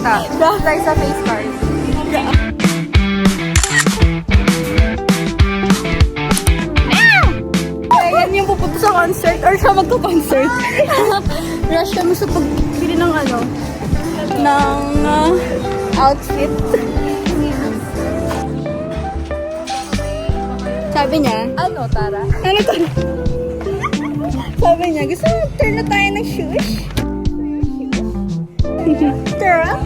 kita. Tayo sa face card. Ayan yung pupunta sa concert or siya magka-concert. Rush kami sa pagbili ng outfit. Sabi niya, Ano, Tara? ano to? Sabi niya, gusto mo turn na tayo ng shoes? Tara?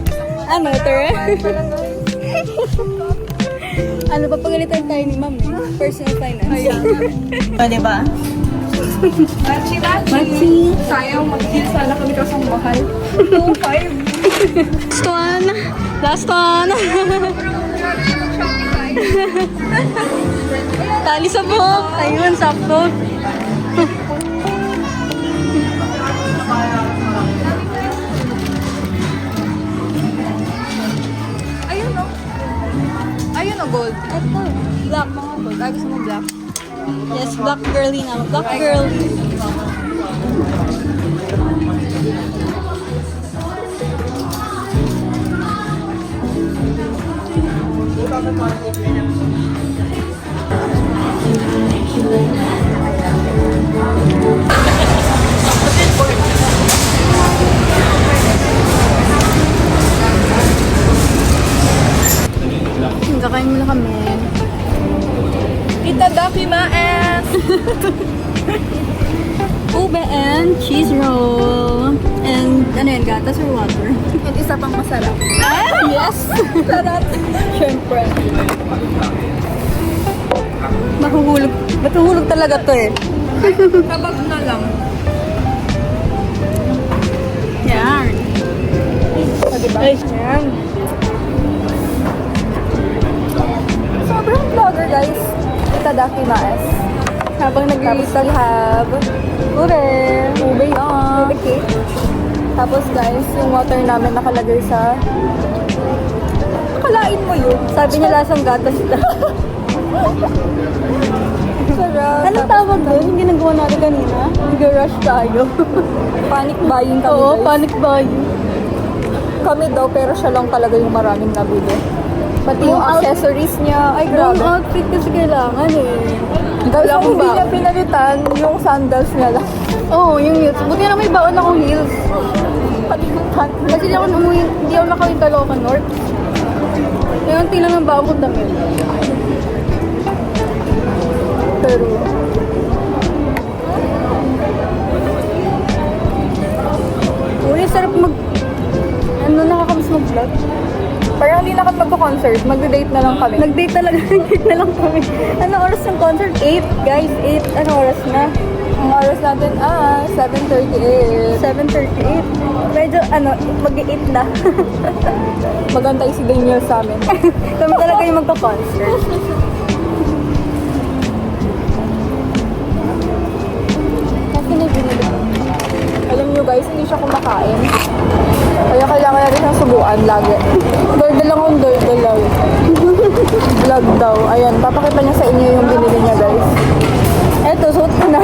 Ano, Tara? Ano, papagalitan tayo ni Ma'am eh. Personal finance. O, diba? Matching. Sayang, mag-deal sana kami kasi ang mahal. 2.5. Last one. Last one. Tali sa buhok. Ayun, sakto. Ayun o. Ayun o, gold. Ito, black mga gold. Ay, gusto mo black? Yes, black girly na. Black girly. Kakain muna kami. Itadakimaes! Ube and cheese roll. And ano yan, gatas or water? And isa pang masarap. Ah, yes! Sarap. Siyempre. Mahuhulog. Matuhulog talaga to eh. Kabag na lang. Yan. O, diba? Yan. Sobrang vlogger, guys. Itadakimaes. Habang Tapos nag-release we have ube. Ube yan. ube cake. Tapos guys, yung water namin nakalagay sa... Akalain mo yun. Sabi niya lasang gatas ito. Sarap. Anong tawag doon? Yung ginagawa natin kanina? Nag-rush tayo. Panic buying kami, Oo, guys. panic buying. Kami daw, pero siya lang talaga yung maraming nabili. Pati yung accessories niya. Ay, Yung grabe. outfit kasi kailangan eh. Guys, Wala ang akong hindi baon. niya pinalitan, yung sandals niya lang. Oo, yung heels. Buti na may baon akong heels. Pati yung pants. Kasi hindi ako nakawin Caloocan North. Ngayon, tingnan ng baon kong damit. Pero, Uy, sarap nakakamiss mag-vlog. parang hindi na kami magko-concert. Magde-date na lang kami. Nag-date talaga, nag-date na lang kami. Ano oras ng concert? 8, guys, 8. Ano oras na? Ang oras natin, 7:38. 7:38. Medyo, mag-8 na. Magantay si Daniel sa amin. Kami talaga yung magpa-concert. Kasi binili ko. Alam nyo guys, hindi siya kumakain. Kaya kailangan natin siyang subuan lagi. Dordal lang akong dordal lang. Vlog daw. Ayan, papakita niya sa inyo yung binili niya guys. Eto, suot ko na.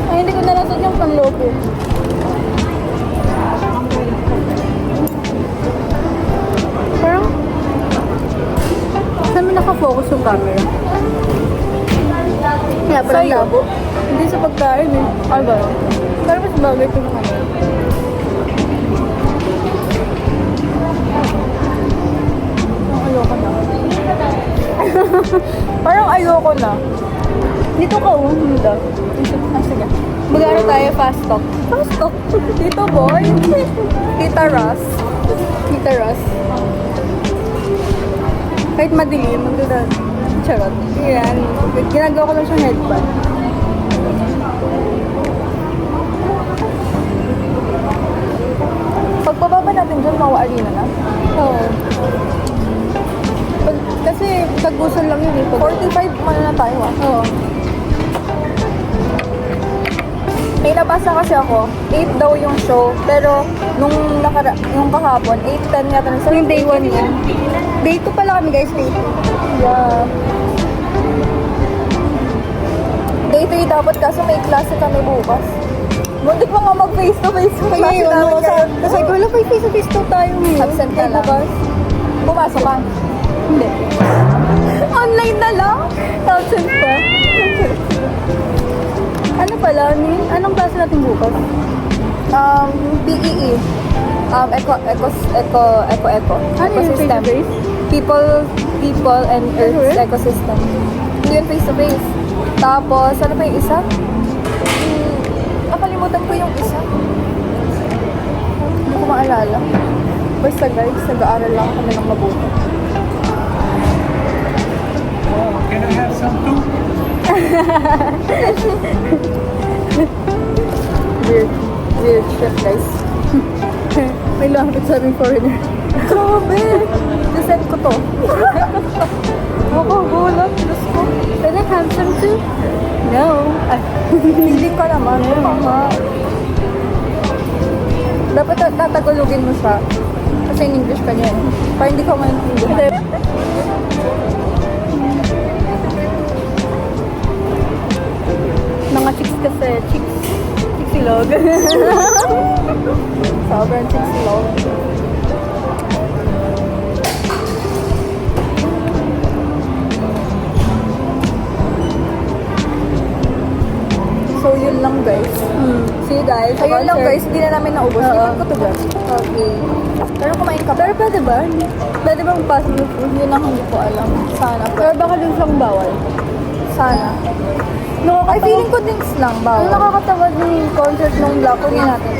Ay, hindi ko nalasot yung panloko. Parang, saan mo nakafocus yung camera? Kaya parang Sa'yo? labo. Hindi sa pagkain eh. Ano ba? Parang mas bagay ito sa camera. Ayoko na. Parang ayoko na. Dito ka, hindi. Sige. Magano tayo, fast talk. Fast talk. Tito Boy. Tita Ross. Tita Ross. Kahit madilim, magdadaan. Charot. Yan. Ginagawa ko lang siyang headband. Pagbababa natin dyan, mawa-arena na. Oo. Kasi tagusan lang yun eh. 45 muna na tayo Oo. May nabasa kasi ako, 8 daw yung show, pero nung kahapon, 8:10 yata na. So yung day 1 yan. Day 2 pala kami guys, day 2. Yeah. Day 3 dapat kasi may klase kami bukas. Muntik mo nga mag-face to face yung klase Ngayon, namin no, ngayon. kasi ko, wala pa face to face to tayo ngayon. Absent ka Ay, lang. bukas. Pumasok ka. Hindi. Online na lang. Absent pa. Ano pala, Nin? Anong klase natin bukas? PEE. Eco. Ano yung face to face? People and Earth's Sure. ecosystem. Hindi yun face to face. Tapos, ano pa yung isa? Nakalimutan ko yung isa. Hindi ko maalala. Basta guys, nag-aaral lang kami ng mabuti. Can I have some too? Weird shit guys. May lapit sa aming foreigner. Grabe! Nasend ko to. Makagulat. Diyos ko. Can I have some too? No. Ay, Pili ka naman. Tama. Dapat tatagulugin mo siya. Kasi in English ka niya eh. Para hindi ka maintindihan. mga chicks kasi. Chicks-ilog. Sobrang chicks love. So yun lang guys. See you guys. So yun lang guys, hindi na namin naubos. Oo. Hindi ko to guys. Okay. Pero kumain ka pa. Pero pwede ba? Pwede bang pass mo food? Yun ang hindi ko alam. Sana Pero pa. baka dun siyang bawal. Sana. Ay, feeling ko drinks lang. Ang Bawal. nakakatawa ng concert nung Black Tingnan natin.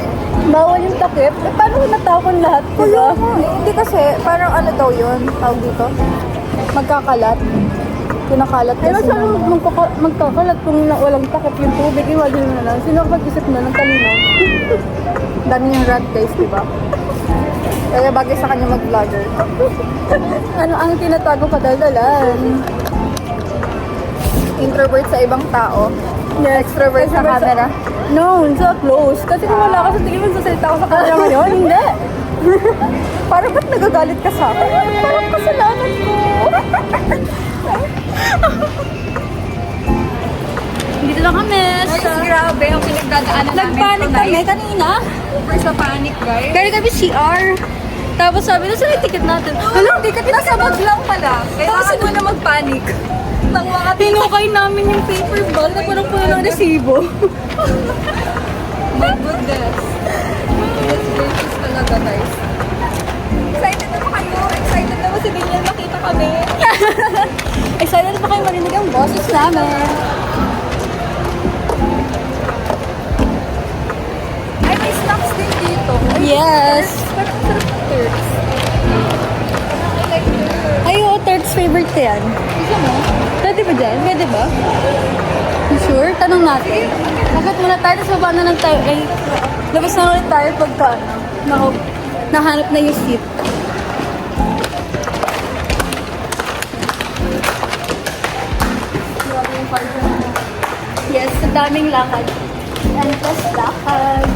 Bawal yung takip. Eh, paano kung natakon lahat? Kaya nga, hindi kasi, parang ano daw yun, tawag dito, magkakalat. Kinakalat Ay, kasi. mas ano magkakalat kung walang takip yung tubig. Imagine mo na lang. Sino ang pag-isip na ng talino? Dami niyang rat guys, di ba? Kaya bagay sa kanya mag-vlogger. Ano ang tinatago kadaldalan? Introvert sa ibang tao. Yes. Extrovert sa Extrovert camera. No, sa close. Kasi kung wala ka sa tingin mo, sasalita ko sa camera ngayon. Hindi. Parang ba't nagagalit ka sa akin? Parang kasalanan ko. Dito lang kami. Grabe, ang pinagdadaanan Nagpanic kami kanina. Super sa panic, guys. Kaya kami CR. Tapos sabi na, saan yung ticket natin? Alam, di ka nasa bag lang pala. Kailangan mo na mag-panic. Nang mga Tinukay namin yung paper bag na parang puno ng resibo. My goodness. This gracious talaga, guys. Excited na ba kayo? Excited na ba si Daniel makita kami? Excited pa kayo marinig ang boses namin. Ay, may snacks din dito. Yes. Parang ang sarap ng turks. I like turks. Ay, oo, Turk's favorite ko yan. Gusto mo? Pwede ba dyan? Pwede ba? You sure? Tanong natin. Agad muna tayo, tapos baba na lang tayo. Ay, labas na ulit tayo pagka, nahanap na yung seat. Yes, sa daming lakad. Endless lakad.